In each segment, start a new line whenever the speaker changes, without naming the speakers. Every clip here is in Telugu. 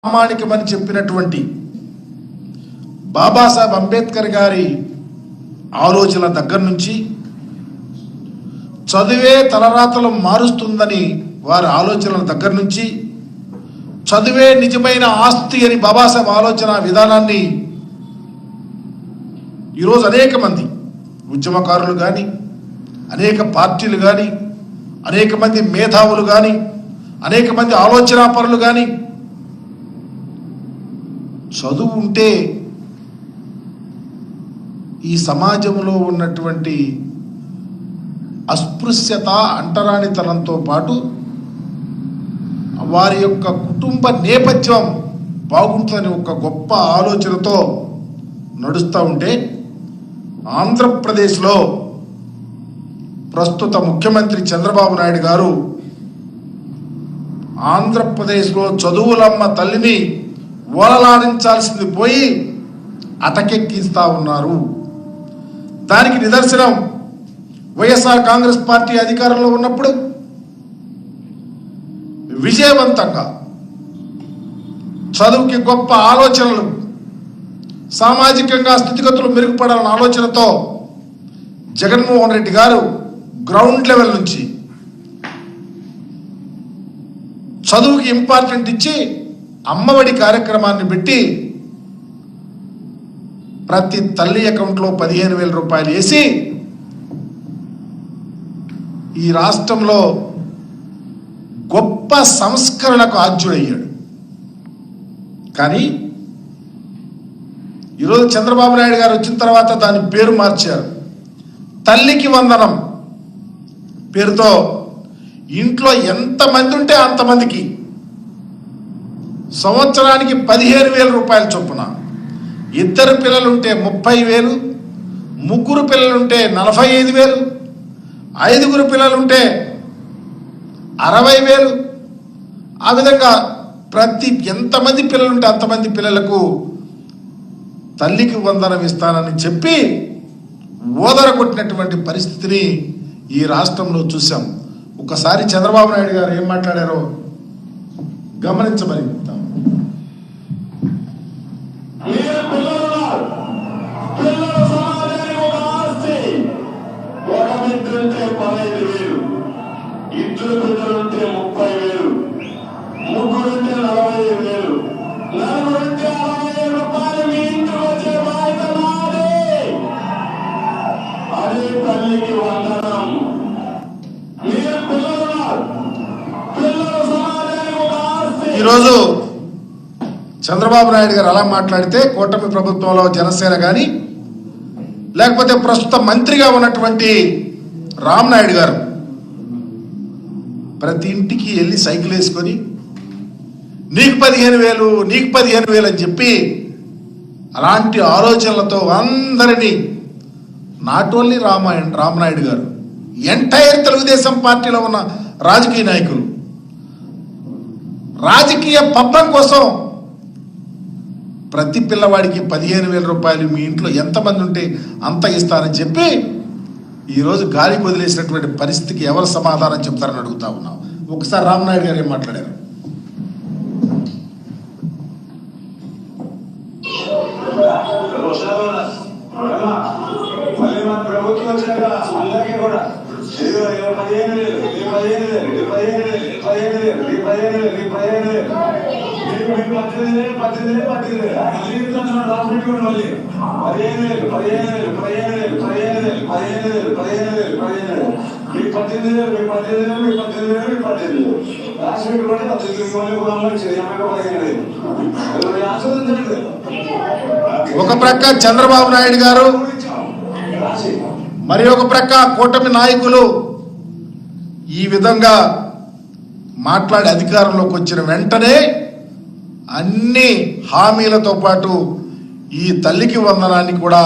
ప్రామాణికమని చెప్పినటువంటి బాబాసాహెబ్ అంబేద్కర్ గారి ఆలోచన దగ్గర నుంచి చదువే తలరాతలు మారుస్తుందని వారి ఆలోచనల దగ్గర నుంచి చదువే నిజమైన ఆస్తి అని బాబాసాహెబ్ ఆలోచన విధానాన్ని ఈరోజు అనేక మంది ఉద్యమకారులు కానీ అనేక పార్టీలు కానీ అనేక మంది మేధావులు కానీ అనేక మంది ఆలోచనాపరులు కానీ చదువు ఉంటే ఈ సమాజంలో ఉన్నటువంటి అస్పృశ్యత అంటరానితనంతో పాటు వారి యొక్క కుటుంబ నేపథ్యం బాగుంటుందని ఒక గొప్ప ఆలోచనతో నడుస్తూ ఉంటే ఆంధ్రప్రదేశ్లో ప్రస్తుత ముఖ్యమంత్రి చంద్రబాబు నాయుడు గారు ఆంధ్రప్రదేశ్లో చదువులమ్మ తల్లిని ఓలలాడించాల్సింది పోయి అటకెక్కిస్తా ఉన్నారు. దానికి నిదర్శనం వైఎస్ఆర్ కాంగ్రెస్ పార్టీ అధికారంలో ఉన్నప్పుడు విజయవంతంగా చదువుకి గొప్ప ఆలోచనలు, సామాజికంగా స్థితిగతులు మెరుగుపడాలన్న ఆలోచనతో జగన్మోహన్ రెడ్డి గారు గ్రౌండ్ లెవెల్ నుంచి చదువుకి ఇంపార్టెంట్ ఇచ్చి అమ్మఒడి కార్యక్రమాన్ని పెట్టి ప్రతి తల్లి అకౌంట్లో 15,000 రూపాయలు వేసి ఈ రాష్ట్రంలో గొప్ప సంస్కరణకు ఆద్యుడయ్యాడు. కానీ ఈరోజు చంద్రబాబు నాయుడు గారు వచ్చిన తర్వాత దాని పేరు మార్చారు. తల్లికి వందనం పేరుతో ఇంట్లో ఎంతమంది ఉంటే అంతమందికి సంవత్సరానికి 15,000 రూపాయల చొప్పున, 2 పిల్లలుంటే 30,000, 3 పిల్లలుంటే 45,000, 5 పిల్లలుంటే 60,000. ఆ విధంగా ప్రతి ఎంతమంది పిల్లలుంటే అంతమంది పిల్లలకు తల్లికి వందనం ఇస్తానని చెప్పి ఓదరగొట్టినటువంటి పరిస్థితిని ఈ రాష్ట్రంలో చూసాం. ఒకసారి చంద్రబాబు నాయుడు గారు ఏం మాట్లాడారో గమనించమని ఈరోజు చంద్రబాబు నాయుడు గారు అలా మాట్లాడితే కూటమి ప్రభుత్వంలో జనసేన కానీ లేకపోతే ప్రస్తుత మంత్రిగా ఉన్నటువంటి రామనాయుడు గారు ప్రతి ఇంటికి వెళ్ళి సైకిల్ వేసుకొని నీకు 15,000 నీకు 15,000 అని చెప్పి అలాంటి ఆలోచనలతో అందరినీ నాట్ ఓన్లీ రామనాయుడు గారు, ఎంటైర్ తెలుగుదేశం పార్టీలో ఉన్న రాజకీయ నాయకులు రాజకీయ పబ్బం కోసం ప్రతి పిల్లవాడికి 15,000 రూపాయలు మీ ఇంట్లో ఎంతమంది ఉంటే అంత ఇస్తారని చెప్పి ఈరోజు గాలికి వదిలేసినటువంటి పరిస్థితికి ఎవరు సమాధానం చెప్తారని అడుగుతా ఉన్నాం. ఒకసారి రామనాయుడు గారు ఏం మాట్లాడారు? ఒక ప్రక్క చంద్రబాబు నాయుడు గారు, మరి ఒక ప్రక్క కూటమి నాయకులు ఈ విధంగా మాట్లాడి అధికారంలోకి వచ్చిన వెంటనే అన్ని హామీలతో పాటు ఈ తల్లికి వందనాన్ని కూడా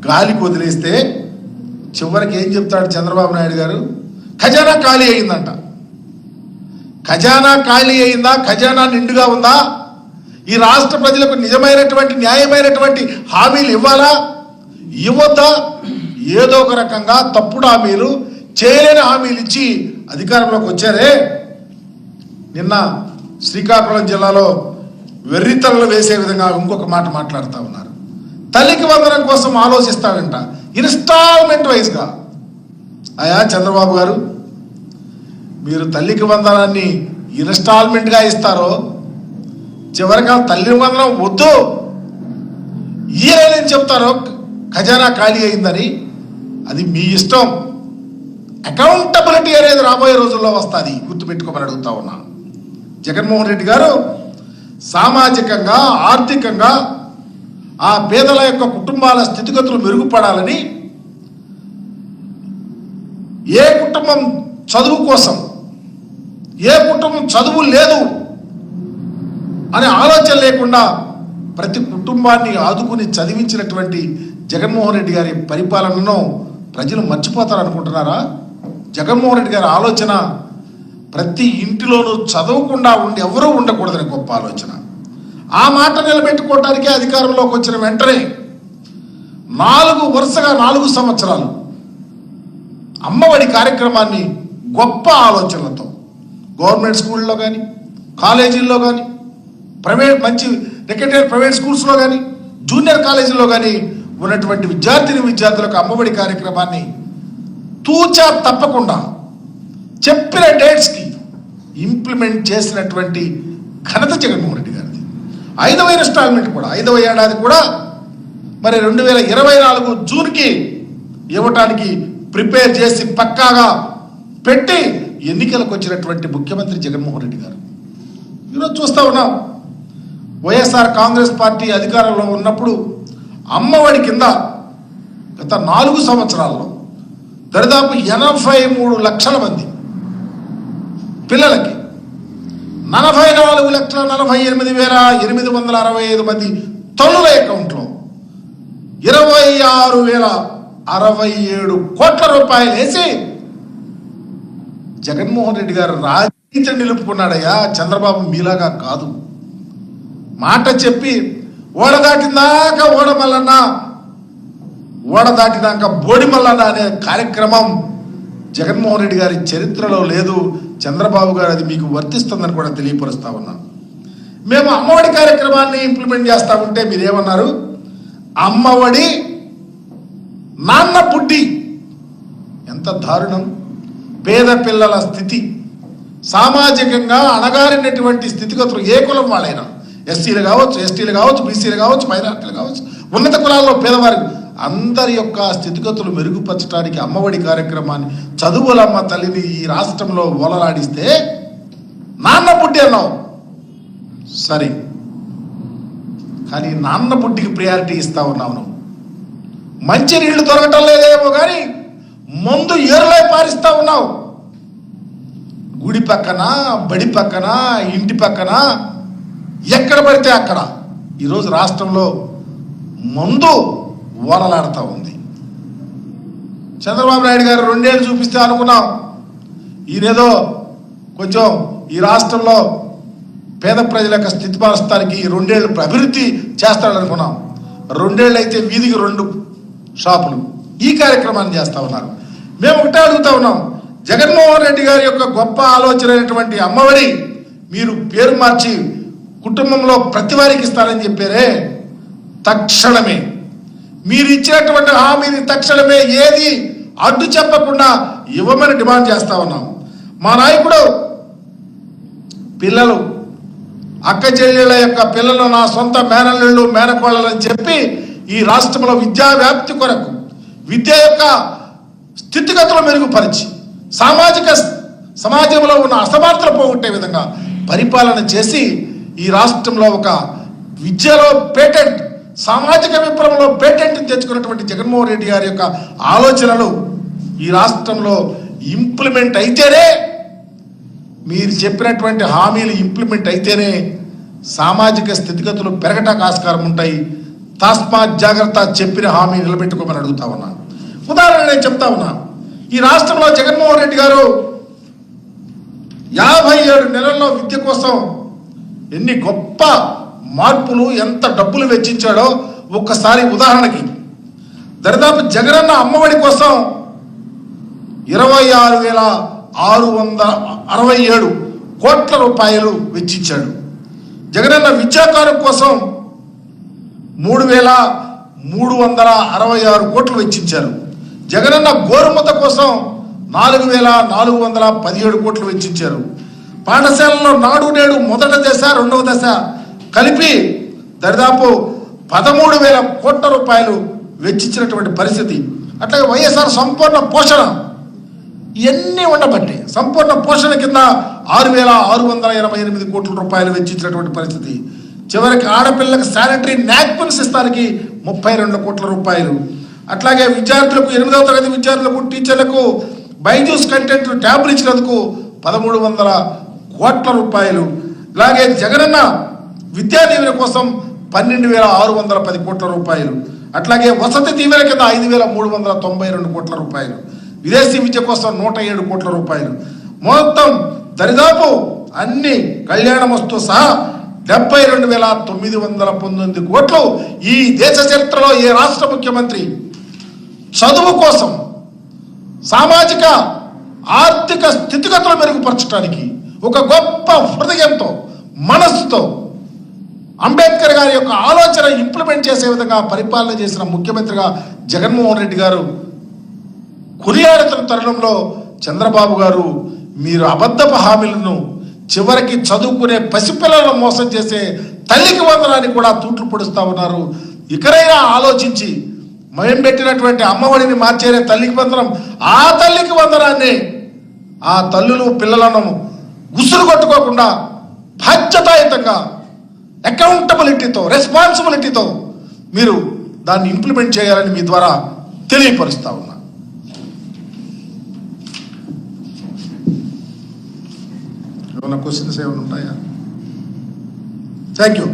గాలికి వదిలేస్తే చివరికి ఏం చెప్తాడు చంద్రబాబు నాయుడు గారు? ఖజానా ఖాళీ అయిందంట. ఖజానా ఖాళీ అయిందా? ఖజానా నిండుగా ఉందా? ఈ రాష్ట్ర ప్రజలకు నిజమైనటువంటి న్యాయమైనటువంటి హామీలు ఇవ్వాలా, ఇవ్వద్దా? ఏదో ఒక రకంగా తప్పుడు హామీలు, చేయలేని హామీలు ఇచ్చి అధికారంలోకి వచ్చారే. నిన్న శ్రీకాకుళం జిల్లాలో వెర్రితలలు వేసే విధంగా ఇంకొక మాట మాట్లాడుతూ ఉన్నారు. తల్లికి వందనం కోసం ఆలోచిస్తాడంట ఇన్స్టాల్మెంట్ వైజ్గా. అయా చంద్రబాబు గారు, మీరు తల్లికి వందనాన్ని ఇన్స్టాల్మెంట్గా ఇస్తారో చివరిగా తల్లి వందనం వద్దు ఇయ్యలేని చెప్తారో ఖజానా ఖాళీ అయిందని, అది మీ ఇష్టం. అకౌంటబిలిటీ అనేది రాబోయే రోజుల్లో వస్తుంది, గుర్తుపెట్టుకోమని అడుగుతా ఉన్నాను. జగన్మోహన్ రెడ్డి గారు సామాజికంగా ఆర్థికంగా ఆ పేదల యొక్క కుటుంబాల స్థితిగతులు మెరుగుపడాలని, ఏ కుటుంబం చదువు కోసం, ఏ కుటుంబం చదువు లేదు అనే ఆలోచన లేకుండా ప్రతి కుటుంబాన్ని ఆదుకుని చదివించినటువంటి జగన్మోహన్ రెడ్డి గారి పరిపాలనను ప్రజలు మర్చిపోతారనుకుంటున్నారా? జగన్మోహన్ రెడ్డి గారి ఆలోచన ప్రతి ఇంటిలోనూ చదవకుండా ఉండి ఎవరూ ఉండకూడదని గొప్ప ఆలోచన. ఆ మాట నిలబెట్టుకోవటానికి అధికారంలోకి వచ్చిన వెంటనే వరుసగా 4 సంవత్సరాలు అమ్మఒడి కార్యక్రమాన్ని గొప్ప ఆలోచనలతో గవర్నమెంట్ స్కూల్లో కానీ, కాలేజీల్లో కానీ, మంచి రికగ్నైజ్డ్ ప్రైవేట్ స్కూల్స్లో కానీ, జూనియర్ కాలేజీల్లో కానీ ఉన్నటువంటి విద్యార్థులకు అమ్మఒడి కార్యక్రమాన్ని తూచా తప్పకుండా చెప్పిన డేట్స్కి ఇంప్లిమెంట్ చేసినటువంటి ఘనత జగన్మోహన్ రెడ్డి గారిది. 5వ ఇన్స్టాల్మెంట్ కూడా 5వ ఏడాది కూడా మరి 2024 జూన్కి ఇవ్వటానికి ప్రిపేర్ చేసి పక్కాగా పెట్టి ఎన్నికలకు వచ్చినటువంటి ముఖ్యమంత్రి జగన్మోహన్ రెడ్డి గారు. ఈరోజు చూస్తూ ఉన్నాం, వైఎస్ఆర్ కాంగ్రెస్ పార్టీ అధికారంలో ఉన్నప్పుడు అమ్మఒడి కింద గత 4 సంవత్సరాల్లో దాదాపు 83 లక్షల మంది పిల్లలకి 44,48,865 మంది తల్లుల అకౌంట్లో 26,067 కోట్ల రూపాయలు వేసి జగన్మోహన్ రెడ్డి గారు రాజకీయ నిలుపుకున్నాడయ్యా. చంద్రబాబు మీలాగా కాదు, మాట చెప్పి ఓడదాటిందాక ఓడమల్లన్న, ఓడదాటినాక బోడిమల్లన్న అనే కార్యక్రమం జగన్మోహన్ రెడ్డి గారి చరిత్రలో లేదు. చంద్రబాబు గారు అది మీకు వర్తిస్తుందని కూడా తెలియపరుస్తా ఉన్నాను. మేము అమ్మఒడి కార్యక్రమాన్ని ఇంప్లిమెంట్ చేస్తా ఉంటే మీరేమన్నారు? అమ్మఒడి నాన్న బుడ్డి. ఎంత దారుణం! పేద పిల్లల స్థితి, సామాజికంగా అణగారినటువంటి స్థితిగతులు ఏ కులం వాళ్ళైనా, ఎస్సీలు కావచ్చు, ఎస్టీలు కావచ్చు, బీసీలు కావచ్చు, మైనార్టీలు కావచ్చు, ఉన్నత కులాల్లో పేదవారి అందరి యొక్క స్థితిగతులు మెరుగుపరచడానికి అమ్మఒడి కార్యక్రమాన్ని, చదువులమ్మ తల్లిని ఈ రాష్ట్రంలో ఓలలాడిస్తే నాన్న బుడ్డి అన్నావు సరే, కానీ నాన్న బుడ్డికి ప్రయారిటీ ఇస్తా ఉన్నావు నువ్వు. మంచి నీళ్లు దొరకటం లేదేమో కానీ ముందు ఏరులై పారిస్తా ఉన్నావు. గుడి పక్కన, బడి పక్కన, ఇంటి పక్కన ఎక్కడ పడితే అక్కడ ఈరోజు రాష్ట్రంలో ముందు ఓలలాడుతూ ఉంది. చంద్రబాబు నాయుడు గారు 2 ఏళ్ళు చూపిస్తే అనుకున్నాం ఈయనేదో కొంచెం ఈ రాష్ట్రంలో పేద ప్రజల యొక్క స్థితి మారుస్తానికి 2 ఏళ్ళు అభివృద్ధి చేస్తాడనుకున్నాం. 2 ఏళ్ళు అయితే వీధికి 2 షాపులు ఈ కార్యక్రమాన్ని చేస్తా ఉన్నారు. మేము ఒకటే అడుగుతా ఉన్నాం, జగన్మోహన్ రెడ్డి గారి యొక్క గొప్ప ఆలోచన అయినటువంటి అమ్మఒడి మీరు పేరు మార్చి కుటుంబంలో ప్రతి వారికి ఇస్తారని చెప్పారే, తక్షణమే మీరు ఇచ్చినటువంటి హామీని తక్షణమే ఏది అడ్డు చెప్పకుండా ఇవ్వమని డిమాండ్ చేస్తా ఉన్నాం. మా నాయకుడు పిల్లలు, అక్క చెల్లెళ్ళ యొక్క పిల్లలు నా సొంత మేనల్లుళ్ళు, మేనకోళ్ళని చెప్పి ఈ రాష్ట్రంలో విద్యా వ్యాప్తి కొరకు, విద్య యొక్క స్థితిగతులు మెరుగుపరిచి సమాజంలో ఉన్న అసమానతలు పోగొట్టే విధంగా పరిపాలన చేసి ఈ రాష్ట్రంలో ఒక విద్యలో పేటెంట్, సామాజిక విప్లవంలో పేటెంట్ తెచ్చుకున్నటువంటి జగన్మోహన్ రెడ్డి గారి యొక్క ఆలోచనలు ఈ రాష్ట్రంలో ఇంప్లిమెంట్ అయితేనే, మీరు చెప్పినటువంటి హామీలు ఇంప్లిమెంట్ అయితేనే సామాజిక స్థితిగతులు పెరగటానికి ఆస్కారం ఉంటాయి. తస్మాత్ జాగ్రత్త, చెప్పిన హామీ నిలబెట్టుకోమని అడుగుతా ఉన్నాను. ఉదాహరణ నేను చెప్తా ఉన్నా, ఈ రాష్ట్రంలో జగన్మోహన్ రెడ్డి గారు 57 నెలల్లో విద్య కోసం ఎన్ని గొప్ప మార్పులు, ఎంత డబ్బులు వెచ్చించాడో ఒక్కసారి ఉదాహరణకి దరిదాపు జగనన్న అమ్మఒడి కోసం 26,667 కోట్ల రూపాయలు వెచ్చించాడు. జగనన్న విద్యాకారం కోసం 3,366 కోట్లు వెచ్చించారు. జగనన్న గోరుముద్ద కోసం 4,417 కోట్లు వెచ్చించారు. పాఠశాలలో నాడు నేడు మొదటి దశ రెండవ దశ కలిపి దాదాపు 13,000 కోట్ల రూపాయలు వెచ్చించినటువంటి పరిస్థితి. అట్లాగే వైఎస్ఆర్ సంపూర్ణ పోషణ ఇవన్నీ ఉండబట్టి సంపూర్ణ పోషణ కింద 6,688 కోట్ల రూపాయలు వెచ్చించినటువంటి పరిస్థితి. చివరికి ఆడపిల్లలకు శానిటరీ నాప్కిన్స్ ఇస్తానికి 32 కోట్ల రూపాయలు. అట్లాగే విద్యార్థులకు 8వ తరగతి విద్యార్థులకు టీచర్లకు బైజూస్ కంటెంట్ ట్యాబ్లు ఇచ్చినందుకు 1,300 కోట్ల రూపాయలు. ఇలాగే జగనన్న విద్యా దీవెన కోసం 12,610 కోట్ల రూపాయలు. అట్లాగే వసతి దీవెన కింద 5,392 కోట్ల రూపాయలు. విదేశీ విద్య కోసం 107 కోట్ల రూపాయలు. మొత్తం దరిదాపు అన్ని కళ్యాణమస్తు సహా 72,919 కోట్లు ఈ దేశ చరిత్రలో ఏ రాష్ట్ర ముఖ్యమంత్రి చదువు కోసం సామాజిక ఆర్థిక స్థితిగతులు మెరుగుపరచడానికి ఒక గొప్ప హృదయంతో మనస్సుతో అంబేద్కర్ గారి యొక్క ఆలోచన ఇంప్లిమెంట్ చేసే విధంగా పరిపాలన చేసిన ముఖ్యమంత్రిగా జగన్మోహన్ రెడ్డి గారు కొనియాడుతున్న తరుణంలో చంద్రబాబు గారు మీరు అబద్ధపు హామీలను చివరికి చదువుకునే పసిపిల్లలను మోసం చేసే తల్లికి వందనాన్ని కూడా తూట్లు పొడుస్తూ ఉన్నారు. ఇకరైనా ఆలోచించి మేము పెట్టినటువంటి అమ్మఒడిని మార్చేరే తల్లికి వందనం, ఆ తల్లికి వందనాన్ని ఆ తల్లులు పిల్లలను ఉసురు కొట్టుకోకుండా బాధ్యతాయుతంగా అకౌంటబిలిటీతో రెస్పాన్సిబిలిటీతో మీరు దాన్ని ఇంప్లిమెంట్ చేయాలని మీ ద్వారా తెలియపరుస్తా ఉన్నా. ఏమైనా క్వశ్చన్స్ ఏమైనా ఉంటాయా? Thank you.